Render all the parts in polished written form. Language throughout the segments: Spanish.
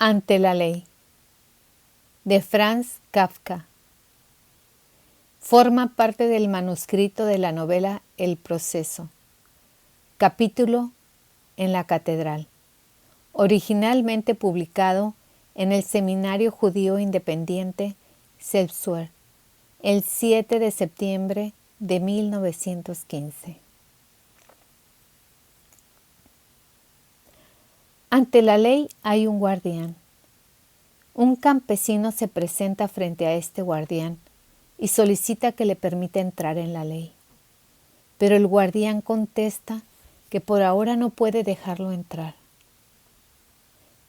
Ante la ley, de Franz Kafka. Forma parte del manuscrito de la novela El proceso. Capítulo en la catedral. Originalmente publicado en el Seminario Judío Independiente Selbstwerk, el 7 de septiembre de 1915. Ante la ley hay un guardián. Un campesino se presenta frente a este guardián y solicita que le permita entrar en la ley. Pero el guardián contesta que por ahora no puede dejarlo entrar.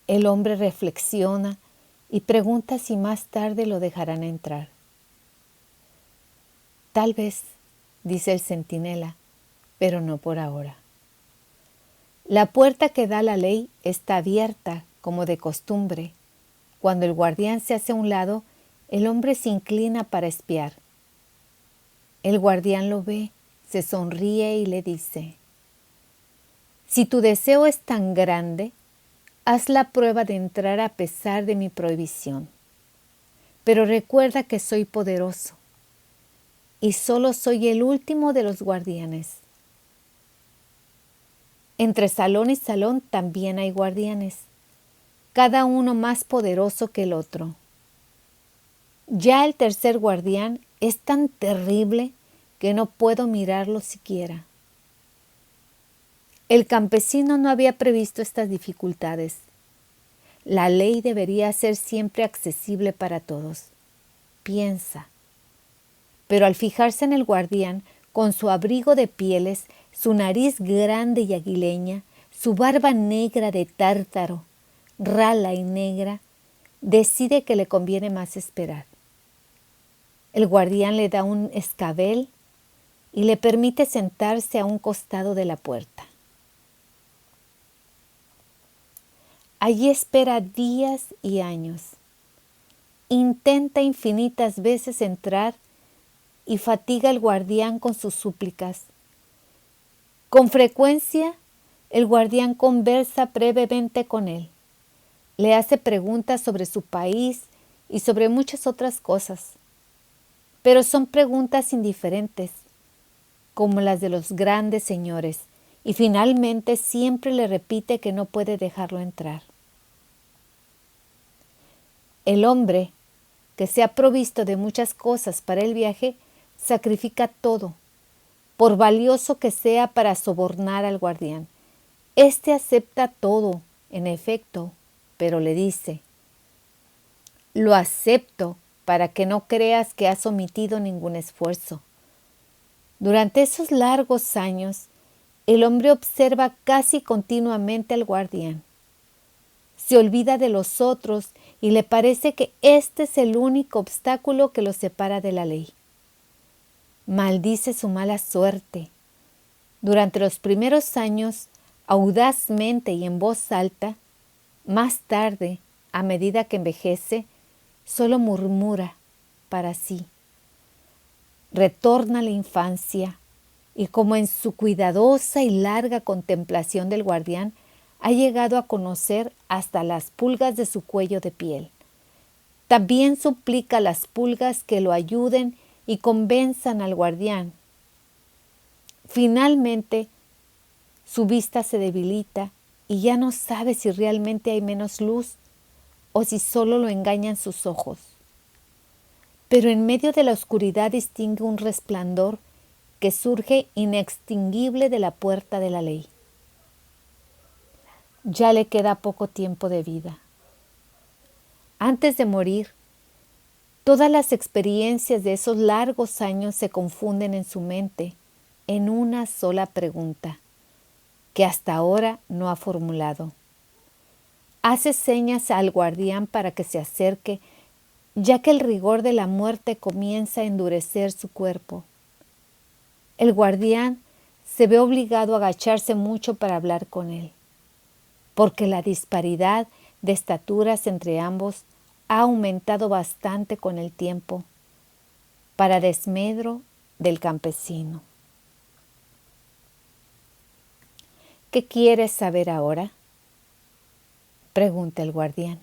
El hombre reflexiona y pregunta si más tarde lo dejarán entrar. Tal vez, dice el centinela, pero no por ahora. La puerta que da a la ley está abierta, como de costumbre. Cuando el guardián se hace a un lado, el hombre se inclina para espiar. El guardián lo ve, se sonríe y le dice: si tu deseo es tan grande, haz la prueba de entrar a pesar de mi prohibición. Pero recuerda que soy poderoso y solo soy el último de los guardianes. Entre salón y salón también hay guardianes, cada uno más poderoso que el otro. Ya el tercer guardián es tan terrible que no puedo mirarlo siquiera. El campesino no había previsto estas dificultades. La ley debería ser siempre accesible para todos. Piensa. Pero al fijarse en el guardián, con su abrigo de pieles, su nariz grande y aguileña, su barba negra de tártaro, rala y negra, decide que le conviene más esperar. El guardián le da un escabel y le permite sentarse a un costado de la puerta. Allí espera días y años. Intenta infinitas veces entrar y fatiga al guardián con sus súplicas. Con frecuencia, el guardián conversa brevemente con él. Le hace preguntas sobre su país y sobre muchas otras cosas. Pero son preguntas indiferentes, como las de los grandes señores, y finalmente siempre le repite que no puede dejarlo entrar. El hombre, que se ha provisto de muchas cosas para el viaje, sacrifica todo, por valioso que sea, para sobornar al guardián. Este acepta todo, en efecto, pero le dice: lo acepto para que no creas que has omitido ningún esfuerzo. Durante esos largos años, el hombre observa casi continuamente al guardián. Se olvida de los otros y le parece que este es el único obstáculo que lo separa de la ley. Maldice su mala suerte. Durante los primeros años, audazmente y en voz alta. Más tarde, a medida que envejece, solo murmura para sí. Retorna a la infancia y, como en su cuidadosa y larga contemplación del guardián, ha llegado a conocer hasta las pulgas de su cuello de piel. También suplica a las pulgas que lo ayuden y convenzan al guardián. Finalmente, su vista se debilita y ya no sabe si realmente hay menos luz o si solo lo engañan sus ojos. Pero en medio de la oscuridad distingue un resplandor que surge inextinguible de la puerta de la ley. Ya le queda poco tiempo de vida. Antes de morir, todas las experiencias de esos largos años se confunden en su mente en una sola pregunta, que hasta ahora no ha formulado. Hace señas al guardián para que se acerque, ya que el rigor de la muerte comienza a endurecer su cuerpo. El guardián se ve obligado a agacharse mucho para hablar con él, porque la disparidad de estaturas entre ambos ha aumentado bastante con el tiempo, para desmedro del campesino. ¿Qué quieres saber ahora?, pregunta el guardián.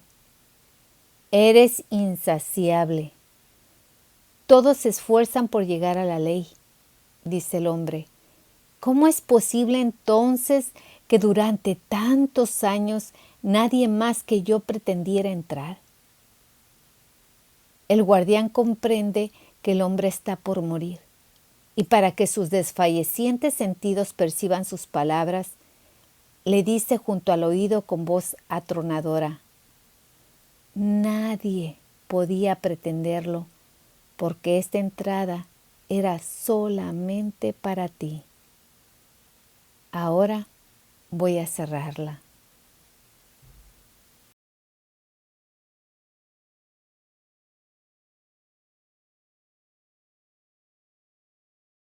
Eres insaciable. Todos se esfuerzan por llegar a la ley, dice el hombre. ¿Cómo es posible entonces que durante tantos años nadie más que yo pretendiera entrar? El guardián comprende que el hombre está por morir, y para que sus desfallecientes sentidos perciban sus palabras, le dice junto al oído con voz atronadora: nadie podía pretenderlo, porque esta entrada era solamente para ti. Ahora voy a cerrarla.